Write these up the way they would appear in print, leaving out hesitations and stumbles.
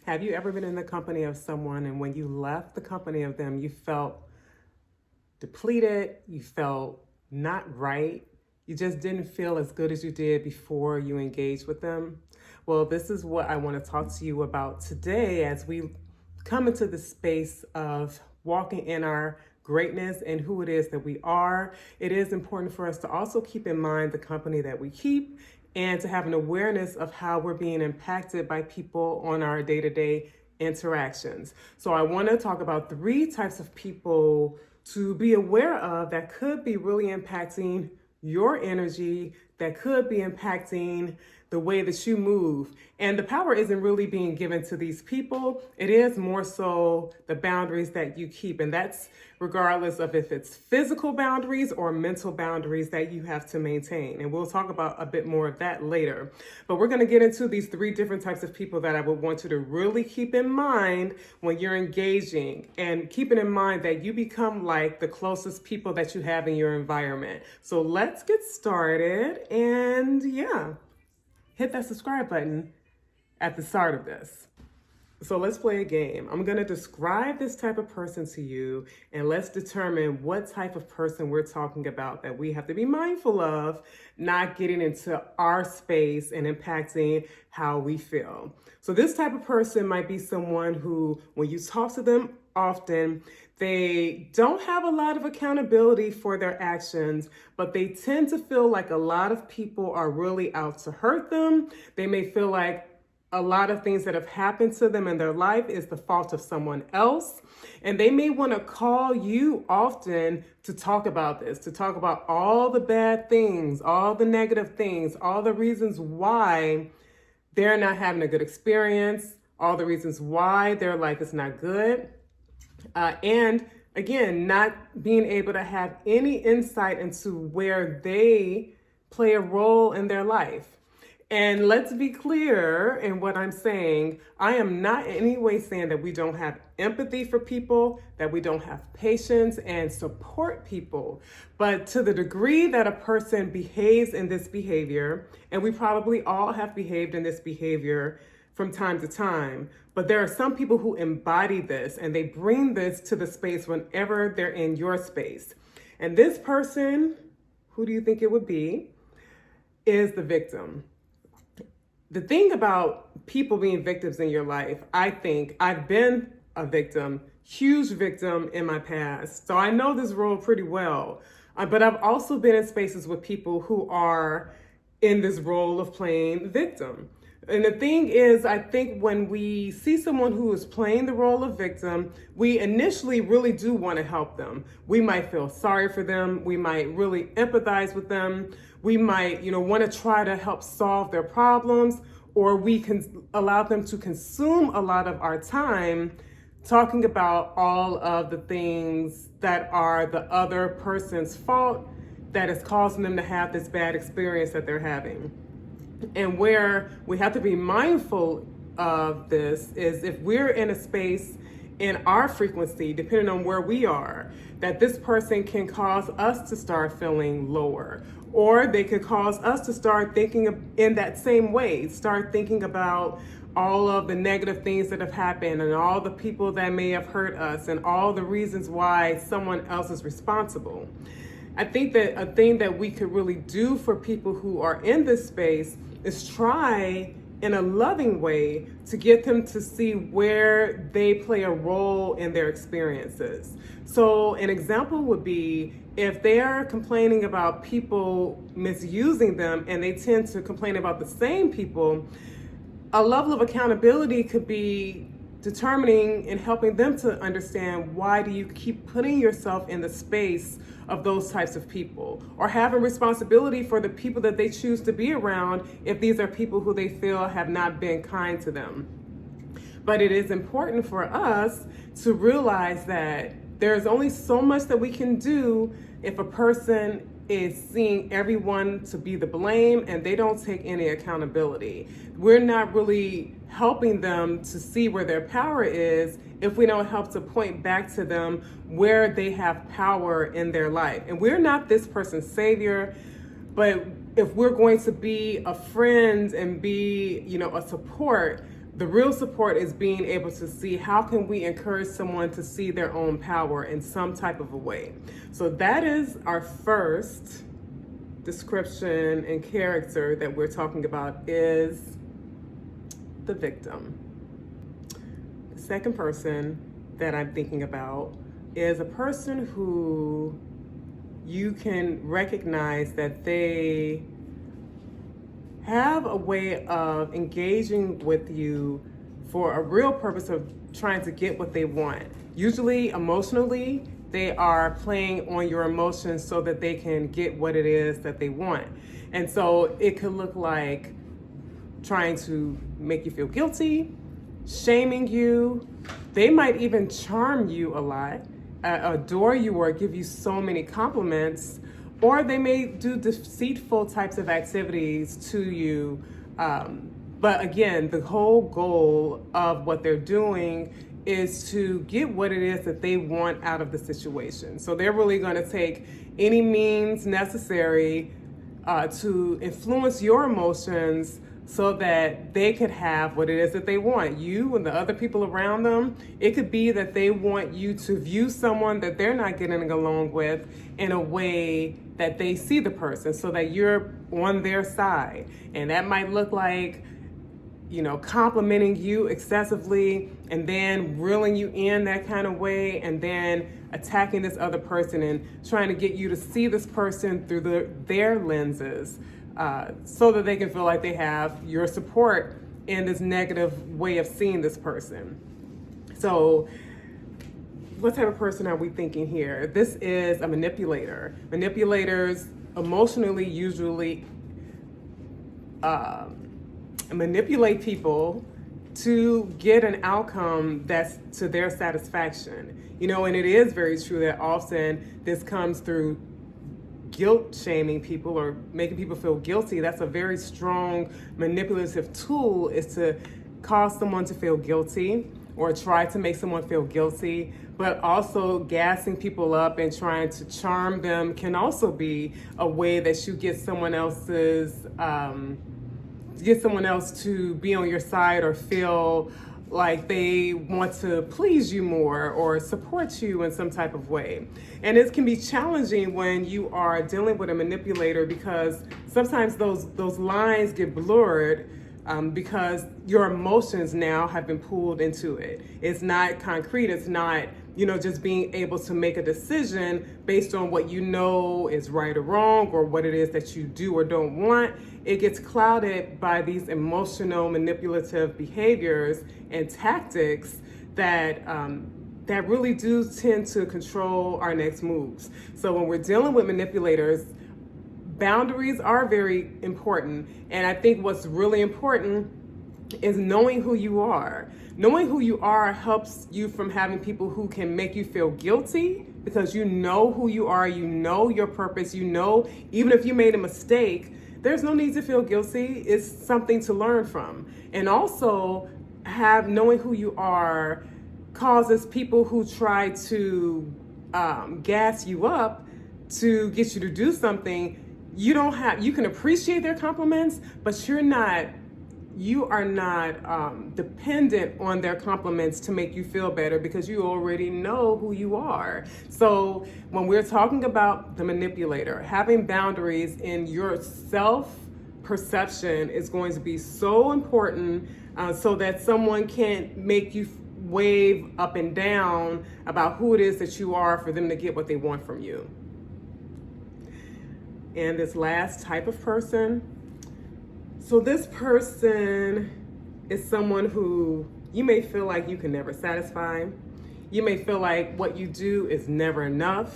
Have you ever been in the company of someone and when you left the company of them, you felt depleted, you felt not right, you just didn't feel as good as you did before you engaged with them? Well, this is what I want to talk to you about today as we come into the space of walking in our greatness and who it is that we are. It is important for us to also keep in mind the company that we keep and to have an awareness of how we're being impacted by people on our day-to-day interactions. So I want to talk about 3 types of people to be aware of that could be really impacting your energy, that could be impacting the way that you move. And the power isn't really being given to these people. It is more so the boundaries that you keep. And that's regardless of if it's physical boundaries or mental boundaries that you have to maintain. And we'll talk about a bit more of that later. But we're going to get into these 3 different types of people that I would want you to really keep in mind when you're engaging, and keeping in mind that you become like the closest people that you have in your environment. So let's get started. And yeah, hit that subscribe button at the start of this. So let's play a game. I'm going to describe this type of person to you, and let's determine what type of person we're talking about that we have to be mindful of not getting into our space and impacting how we feel. So this type of person might be someone who, when you talk to them often, they don't have a lot of accountability for their actions, but they tend to feel like a lot of people are really out to hurt them. They may feel like a lot of things that have happened to them in their life is the fault of someone else. And they may want to call you often to talk about this, to talk about all the bad things, all the negative things, all the reasons why they're not having a good experience, all the reasons why their life is not good. And again, not being able to have any insight into where they play a role in their life. And let's be clear in what I'm saying. I am not in any way saying that we don't have empathy for people, that we don't have patience and support people. But to the degree that a person behaves in this behavior, and we probably all have behaved in this behavior from time to time, but there are some people who embody this and they bring this to the space whenever they're in your space. And this person, who do you think it would be, is the victim. The thing about people being victims in your life, I think I've been a victim, huge victim in my past. So I know this role pretty well, but I've also been in spaces with people who are in this role of playing victim. And the thing is, I think when we see someone who is playing the role of victim, we initially really do want to help them. We might feel sorry for them. We might really empathize with them. We might, want to try to help solve their problems, or we can allow them to consume a lot of our time talking about all of the things that are the other person's fault that is causing them to have this bad experience that they're having. And where we have to be mindful of this is if we're in a space in our frequency, depending on where we are, that this person can cause us to start feeling lower, or they could cause us to start thinking in that same way, start thinking about all of the negative things that have happened and all the people that may have hurt us and all the reasons why someone else is responsible. I think that a thing that we could really do for people who are in this space is try in a loving way to get them to see where they play a role in their experiences. So an example would be if they are complaining about people misusing them and they tend to complain about the same people, a level of accountability could be determining and helping them to understand, why do you keep putting yourself in the space of those types of people, or having responsibility for the people that they choose to be around if these are people who they feel have not been kind to them. But it is important for us to realize that there's only so much that we can do if a person is seeing everyone to be the blame and they don't take any accountability. We're not really helping them to see where their power is if we don't help to point back to them where they have power in their life. And we're not this person's savior, but if we're going to be a friend and be, a support, The real support is being able to see how can we encourage someone to see their own power in some type of a way. So that is our first description and character that we're talking about, is the victim. The second person that I'm thinking about is a person who you can recognize that they have a way of engaging with you for a real purpose of trying to get what they want. Usually emotionally, they are playing on your emotions so that they can get what it is that they want. And so it could look like trying to make you feel guilty, shaming you. They might even charm you a lot, adore you, or give you so many compliments, or they may do deceitful types of activities to you. But again, the whole goal of what they're doing is to get what it is that they want out of the situation. So they're really going to take any means necessary to influence your emotions so that they could have what it is that they want. You and the other people around them, it could be that they want you to view someone that they're not getting along with in a way that they see the person, so that you're on their side. And that might look like, complimenting you excessively and then reeling you in that kind of way, and then attacking this other person and trying to get you to see this person through their lenses, so that they can feel like they have your support in this negative way of seeing this person. So what type of person are we thinking here? This is a manipulator. Manipulators emotionally usually manipulate people to get an outcome that's to their satisfaction. And it is very true that often this comes through guilt shaming people or making people feel guilty. That's a very strong manipulative tool, is to cause someone to feel guilty or try to make someone feel guilty. But also gassing people up and trying to charm them can also be a way that you get someone else to be on your side or feel like they want to please you more or support you in some type of way. And it can be challenging when you are dealing with a manipulator, because sometimes those lines get blurred because your emotions now have been pulled into it. It's not concrete. It's not, just being able to make a decision based on what is right or wrong, or what it is that you do or don't want. It gets clouded by these emotional manipulative behaviors and tactics that really do tend to control our next moves. So when we're dealing with manipulators, boundaries are very important. And I think what's really important is knowing who you are. Knowing who you are helps you from having people who can make you feel guilty, because you know who you are, you know your purpose, even if you made a mistake, there's no need to feel guilty. It's something to learn from. And also knowing who you are causes people who try to gas you up to get you to do something. You can appreciate their compliments, but you are not dependent on their compliments to make you feel better, because you already know who you are. So when we're talking about the manipulator, having boundaries in your self-perception is going to be so important, so that someone can't make you wave up and down about who it is that you are for them to get what they want from you. And this last type of person, so this person is someone who you may feel like you can never satisfy. You may feel like what you do is never enough.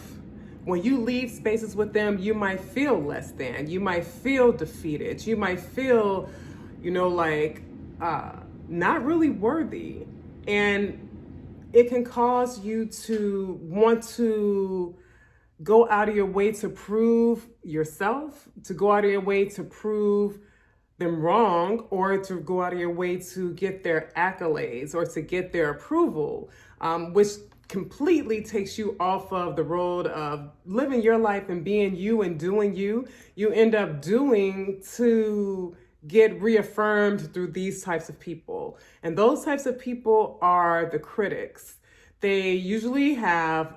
When you leave spaces with them, you might feel less than. You might feel defeated. You might feel, like not really worthy. And it can cause you to want to go out of your way to prove yourself, to go out of your way to prove them wrong, or to go out of your way to get their accolades or to get their approval, which completely takes you off of the road of living your life and being you and doing you. You end up doing to get reaffirmed through these types of people. And those types of people are the critics. They usually have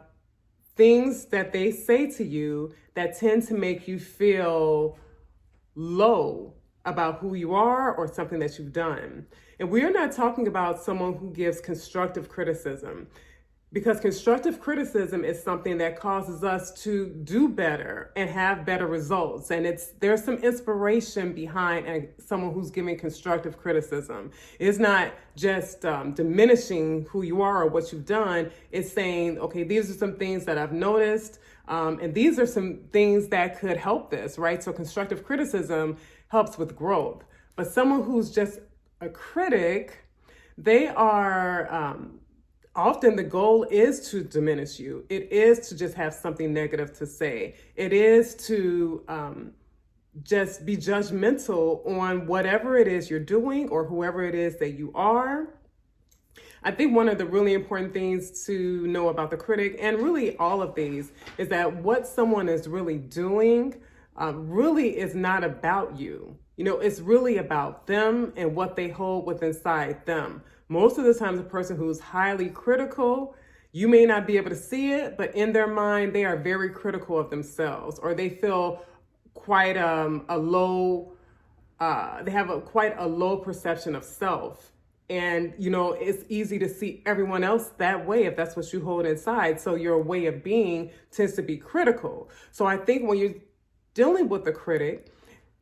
things that they say to you that tend to make you feel low about who you are or something that you've done. And we're not talking about someone who gives constructive criticism, because constructive criticism is something that causes us to do better and have better results. And there's some inspiration behind someone who's giving constructive criticism. It's not just diminishing who you are or what you've done. It's saying, okay, these are some things that I've noticed, and these are some things that could help this, right? So constructive criticism helps with growth. But someone who's just a critic, they are... often the goal is to diminish you. It is to just have something negative to say. It is to just be judgmental on whatever it is you're doing or whoever it is that you are. I think one of the really important things to know about the critic, and really all of these, is that what someone is really doing really is not about you. You know, it's really about them and what they hold within inside them. Most of the times, a person who's highly critical, you may not be able to see it, but in their mind, they are very critical of themselves, or they feel quite a low, they have quite a low perception of self. And, you know, it's easy to see everyone else that way if that's what you hold inside. So your way of being tends to be critical. So I think when you're dealing with a critic,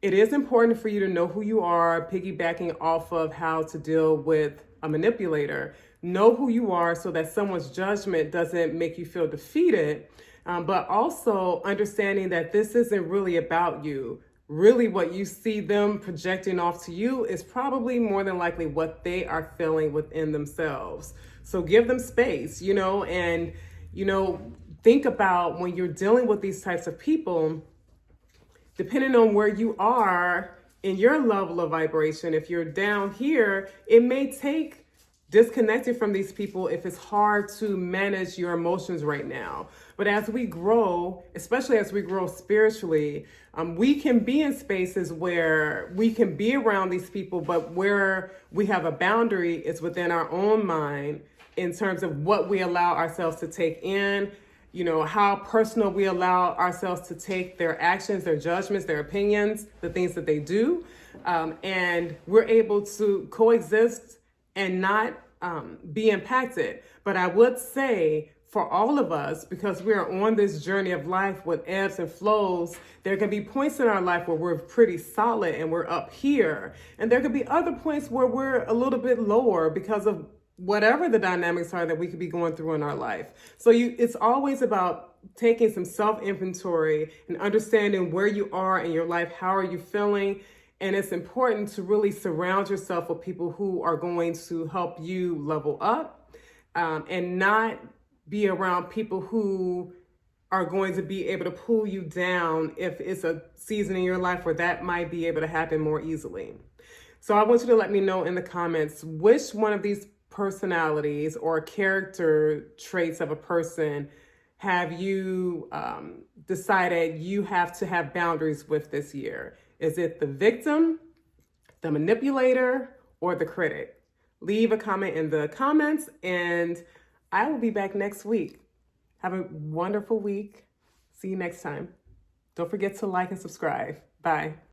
it is important for you to know who you are, piggybacking off of how to deal with a manipulator. Know who you are so that someone's judgment doesn't make you feel defeated, but also understanding that this isn't really about you. Really what you see them projecting off to you is probably more than likely what they are feeling within themselves. So give them space, you know, and, you know, think about when you're dealing with these types of people, depending on where you are in your level of vibration. If you're down here, it may take disconnecting from these people if it's hard to manage your emotions right now. But as we grow, especially as we grow spiritually, we can be in spaces where we can be around these people, but where we have a boundary is within our own mind in terms of what we allow ourselves to take in, you know, how personal we allow ourselves to take their actions, their judgments, their opinions, the things that they do. And we're able to coexist and not be impacted. But I would say for all of us, because we are on this journey of life with ebbs and flows, there can be points in our life where we're pretty solid and we're up here. And there could be other points where we're a little bit lower because of whatever the dynamics are that we could be going through in our life. So it's always about taking some self-inventory and understanding where you are in your life. How are you feeling? And it's important to really surround yourself with people who are going to help you level up, and not be around people who are going to be able to pull you down if it's a season in your life where that might be able to happen more easily. So I want you to let me know in the comments which one of these personalities or character traits of a person have you decided you have to have boundaries with this year? Is it the victim, the manipulator, or the critic? Leave a comment in the comments, and I will be back next week. Have a wonderful week. See you next time. Don't forget to like and subscribe. Bye.